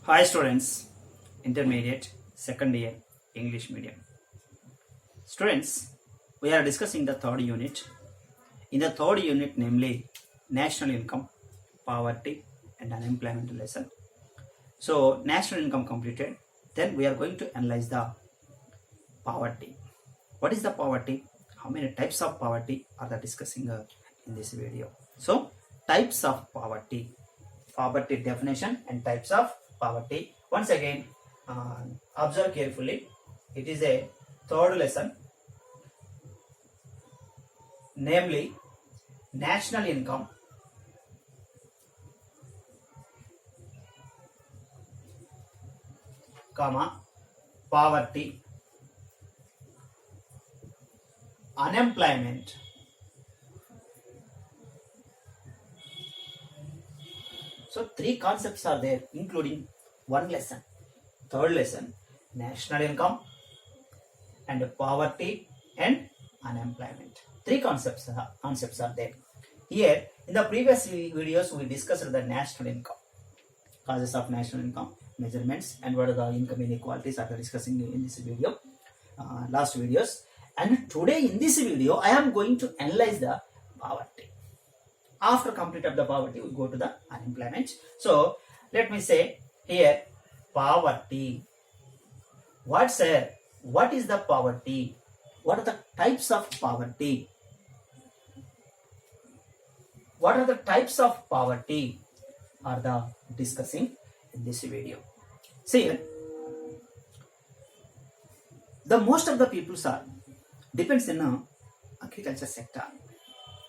Hi students, intermediate, second year, English medium. Students, we are discussing the third unit. In the third unit, namely national income, poverty and unemployment lesson. So, national income completed. Then we are going to analyze the poverty. What is the poverty? How many types of poverty are they discussing in this video? So, types of poverty. Poverty definition and types of poverty. Once again, observe carefully. It is a third lesson, namely national income, comma, poverty, unemployment, so three concepts are there including one lesson. Third lesson, national income and poverty and unemployment. Three concepts are there. Here in the previous videos we discussed the national income, causes of national income, measurements, and what are the income inequalities are discussing in this video, last videos. And today in this video I am going to analyze the poverty. After complete of the poverty we go to the unemployment. So let me say here poverty. What is the poverty? What are the types of poverty? What are the types of poverty are the discussing in this video. See here, the most of the peoples are depends in agriculture sector,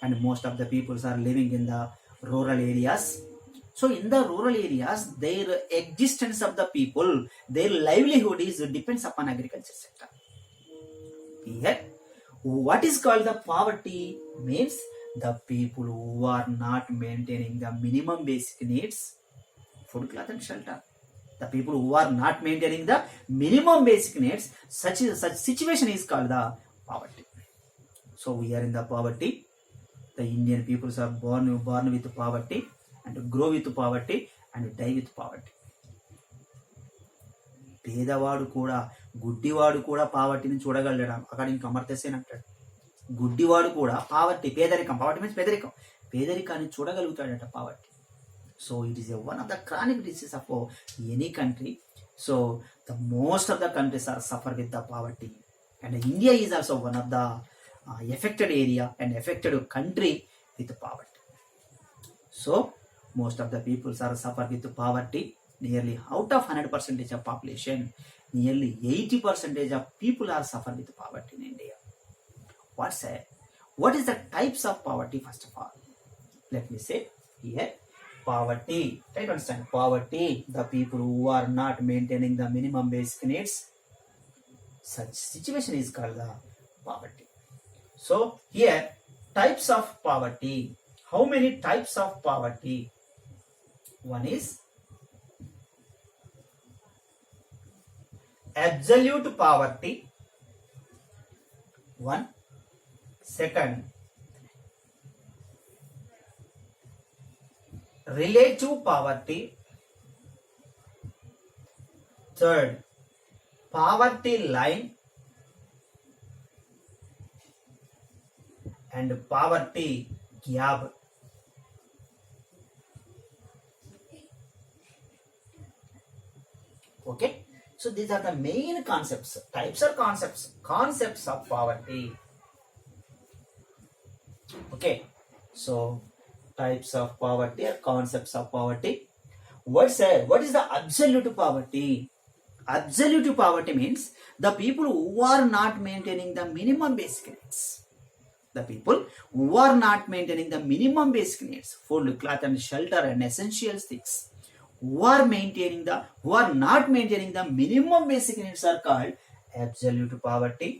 and most of the peoples are living in the rural areas. So in the rural areas, their existence of the people, their livelihood is depends upon agriculture sector. Here, what is called the poverty means the people who are not maintaining the minimum basic needs, food, cloth and shelter. The people who are not maintaining the minimum basic needs, such situation is called the poverty. So we are in the poverty. The Indian peoples are born with poverty and grow with poverty and die with poverty. పేదవాడు కూడా గుడ్డివాడు కూడా పావర్టీని చూడగలడా according to Amartya Sen అంటాడు. గుడ్డివాడు కూడా poverty, పేదరికం, పావర్టీ మీన్స్ పేదరికాన్ని చూడగలుగుతాడట poverty. So it is one of the chronic disease of any country. So the most of the countries are suffer with the poverty, and India is also one of the affected area and affected country with poverty. So most of the peoples are suffer with poverty. Nearly out of 100% of population, nearly 80% of people are suffer with poverty in India. What is the types of poverty? First of all, let me say here poverty. Try to understand poverty. The people who are not maintaining the minimum basic needs, such situation is called the poverty. So here types of poverty. How many types of poverty? One is absolute poverty. One. Second, relative poverty. Third, poverty line. And poverty gap. Okay, so these are the main concepts. Types are concepts of poverty. Okay, so types of poverty are concepts of poverty. What is the absolute poverty? Absolute poverty means the people who are not maintaining the minimum basic needs. The people who are not maintaining the minimum basic needs, food, cloth and shelter and essential things, who are not maintaining the minimum basic needs are called absolute poverty.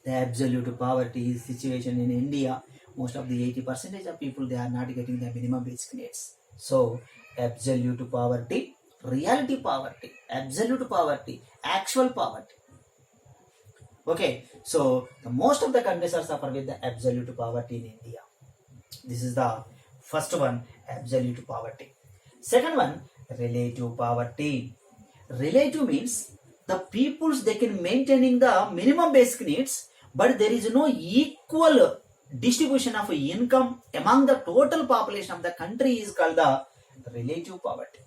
The absolute poverty is situation in India. Most of the 80% of people, they are not getting the minimum basic needs. So absolute poverty, reality poverty, absolute poverty, actual poverty. Okay, so the most of the countries are suffer with the absolute poverty in India. This is the first one, absolute poverty. Second one, relative poverty. Relative means the peoples they can maintaining the minimum basic needs, but there is no equal distribution of income among the total population of the country is called the relative poverty.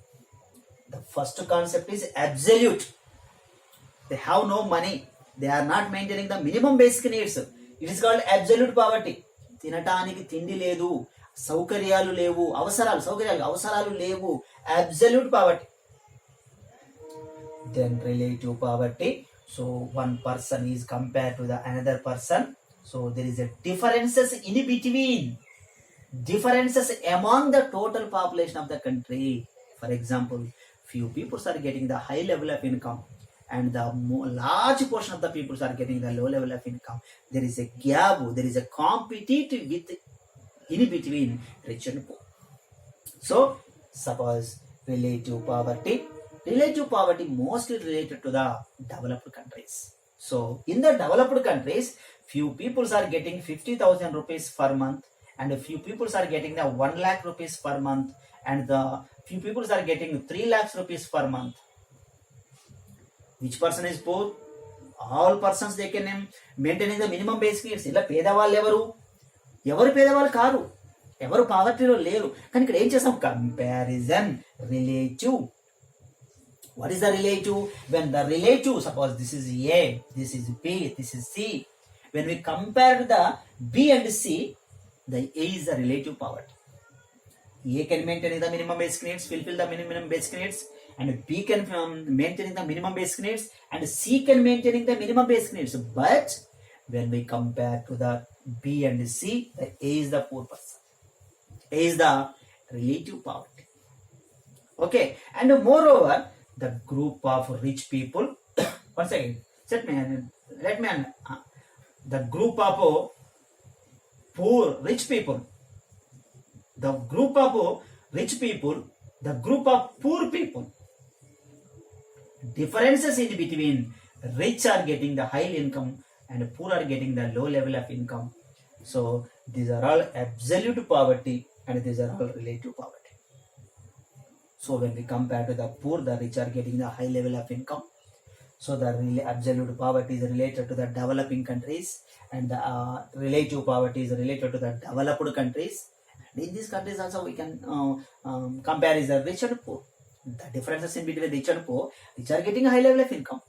The first concept is absolute. They have no money. They are not maintaining the minimum basic needs. It is called absolute poverty. తినటానికి తిండి లేదు, సౌకర్యాలు లేవు, అవసరాలు లేవు, absolute poverty. Then relative poverty. So one person is compared to the another person. So there is a differences in between, differences among the total population of the country. For example, few people are getting the high level of income and the large portion of the people are getting the low level of income. There is a gap, there is a competitive with in between rich and poor. So suppose relative poverty mostly related to the developed countries. So in the developed countries, few people are getting 50,000 rupees per month, and a few people are getting the 1 lakh rupees per month, and the few people are getting 3 lakhs rupees per month. Which person is poor? All persons they can maintaining the minimum basic needs. ఇలా పేదవాళ్ళు ఎవరు పేదవాళ్ళు car, ఎవరు పావర్టీలో లేరు. కానీ ఇక్కడ ఏం చేస్తాం? Comparison, relative. What is the relative? When the relative, suppose this is A, this is B, this is C. When we compare the B and C, the A is the relative poverty. A can maintain the minimum basic needs, fulfill the minimum basic needs, and B can maintain the minimum basic needs, and C can maintain the minimum basic needs. But when we compare to the B and C, the A is the poor person. A is the relative poverty. Okay, and moreover, the group of rich people. One second, let me. The group of poor rich people. The group of rich people. The group of poor people. Differences in between rich are getting the high income and poor are getting the low level of income. So these are all absolute poverty and these are all relative poverty. So when we compare to the poor, the rich are getting the high level of income. So the absolute poverty is related to the developing countries, and the relative poverty is related to the developed countries. And in these countries also we can compare is the rich and poor. The differences in between rich and poor, rich are getting a high level of income.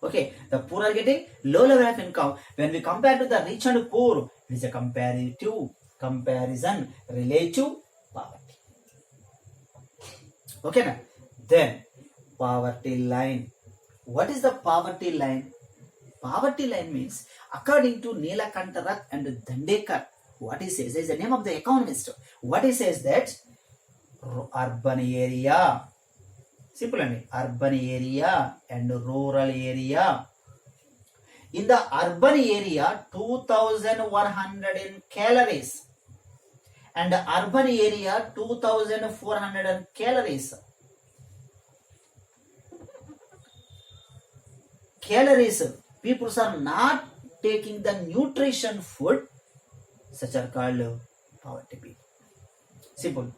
Okay, the poor are getting low level of income. When we compare to the rich and poor, it is a comparison, relative poverty. Okay, now then poverty line. What is the poverty line? Poverty line means, according to Neelakanta Rath and Dandekar, what he says is the name of the economist. What he says that urban area, simple and urban area and rural area. In the urban area, 2,100 in calories. And urban area 2,400 calories. People are not taking the nutrition food, such are called poverty people. Simple.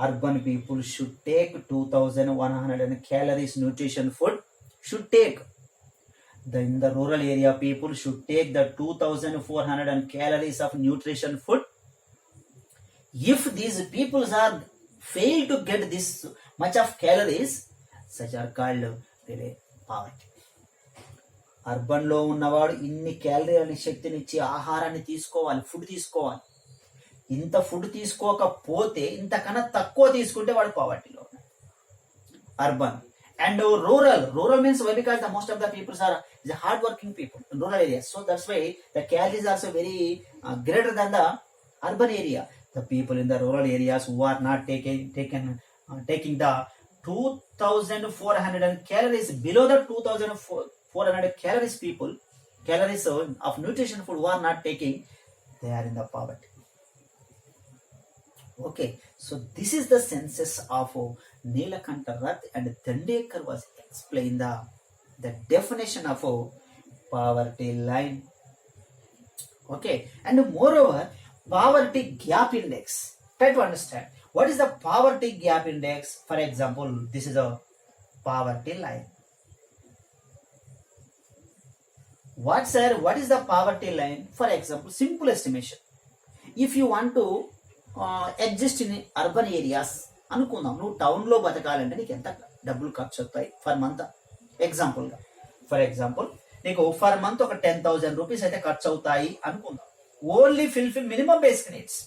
Urban people should take 2,100 calories nutrition food. Should take. In the rural area, people should take the 2,400 calories of nutrition food. If these people are fail to get this much of calories, such are called poverty. Urban లో ఉన్నవాడు ఇన్ని క్యాలరీలని శక్తినిచ్చి ఆహారాన్ని తీసుకోవాలి, food తీసుకోవాలి. ఇంత food తీసుకోకపోతే, ఇంతకన్నా తక్కువ తీసుకుంటే వాడు పావర్టీలో ఉన్నాడు. Urban and rural means why? Because the most of the people are is hard working people in rural areas. So that's why the calories are also very greater than the urban area. The people in the rural areas who are not taking the 2,400 calories, below the 2,400 calories of nutrition food who are not taking, they are in the poverty. Okay, so this is the census of Neelakanta Rath and Dandekar was explained the definition of poverty line. Okay, and moreover, poverty gap index. Try to understand what is the poverty gap index? For example, this is a poverty line. What, sir? What is the poverty line? For example, simple estimation. If you want to exist in urban areas, అనుకుందాం నువ్వు టౌన్లో బతకాలంటే నీకు ఎంత డబ్బులు ఖర్చు అవుతాయి for month. ఎగ్జాంపుల్గా ఫర్ ఎగ్జాంపుల్ నీకు ఫర్ మంత్ ఒక 10,000 రూపీస్ అయితే ఖర్చు అవుతాయి అనుకుందాం. Only fulfil minimum basic needs.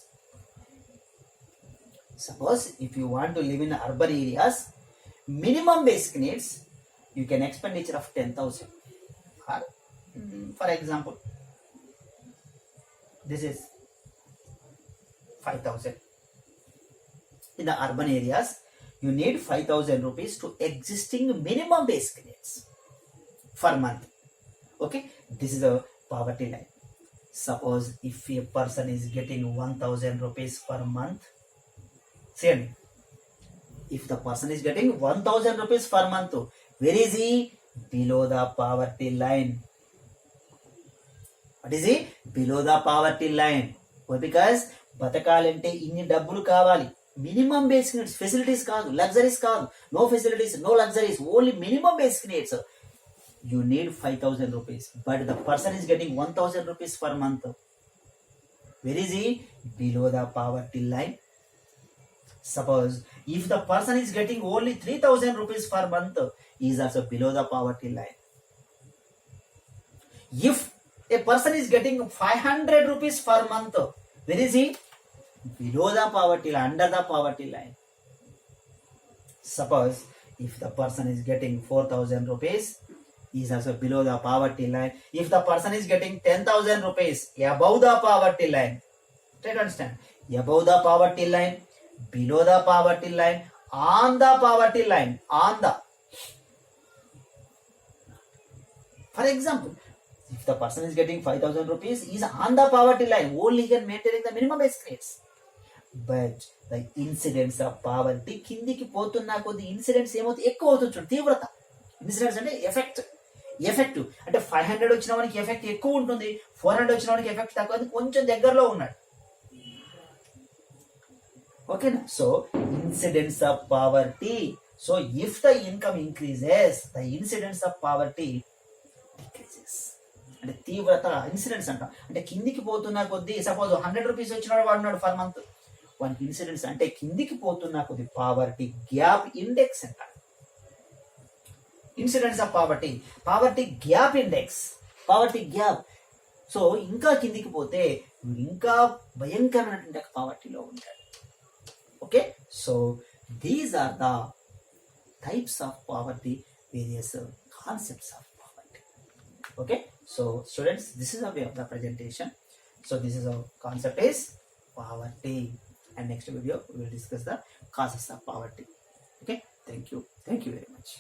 Suppose if you want to live in urban areas, minimum basic needs you can expenditure of 10,000. For example this is 5,000. In the urban areas, you need 5,000 rupees to existing minimum basic needs for month. Okay, this is a poverty line. Suppose if a person is getting 1,000 rupees per month, see, if the person is getting 1,000 rupees per month, where is he? Below the poverty line. What is he? Below the poverty line. Why? Because బతకాలంటే ఇన్ని డబ్బులు కావాలి. Minimum basic needs, facilities కాదు, luxuries కాదు. No facilities, no luxuries, only minimum basic needs. You need 5,000 rupees, but the person is getting 1,000 rupees per month. Where is he? Below the poverty line. Suppose if the person is getting only 3,000 rupees per month, is also below the poverty line. If a person is getting 500 rupees per month, where is he? Below the poverty line, under the poverty line. Suppose if the person is getting 4,000 rupees, he is also below the poverty line. If the person is getting 10,000 rupees, above the poverty line. Try to understand. Above the poverty line, below the poverty line, on the poverty line, on the. For example, if the person is getting 5,000 rupees, he is on the poverty line, only he can maintain the minimum basic needs. But the incidence of poverty, కిందికి పోతున్నా కొద్ది incidents ఏమవుతుంది, ఎక్కువ అవుతుంది. చూడండి తీవ్రత. Incidents అంటే effect అంటే 500 వచ్చిన వానికి ఎఫెక్ట్ ఎక్కువ ఉంటుంది, 400 వచ్చిన వానికి ఎఫెక్ట్ తక్కువ, కొంచెం దగ్గరలో ఉన్నాడు. ఓకేనా? So incidents of poverty. So if the income increases, the incidents of poverty decreases. అంటే తీవ్రత ఇన్సిడెంట్స్ అంట. అంటే కిందికి పోతున్నా కొద్ది, సపోజ్ 100 రూపీస్ వచ్చినాడు వాడున్నాడు ఫర్ మంత్, వానికి ఇన్సిడెంట్స్ అంటే కిందికి పోతున్నా కొద్ది పావర్టీ గ్యాప్ ఇండెక్స్ అంట. Incidents of poverty gap index, poverty gap. So ఇంకా కిందికి పోతే ఇంకా భయంకరమైనటువంటి పావర్టీలో ఉంటాడు. Okay, so these are the types of poverty, various concepts of poverty. Okay, so students, this is a way of the presentation. So this is our concept is poverty, and next video we will discuss the causes of poverty. Okay, thank you very much.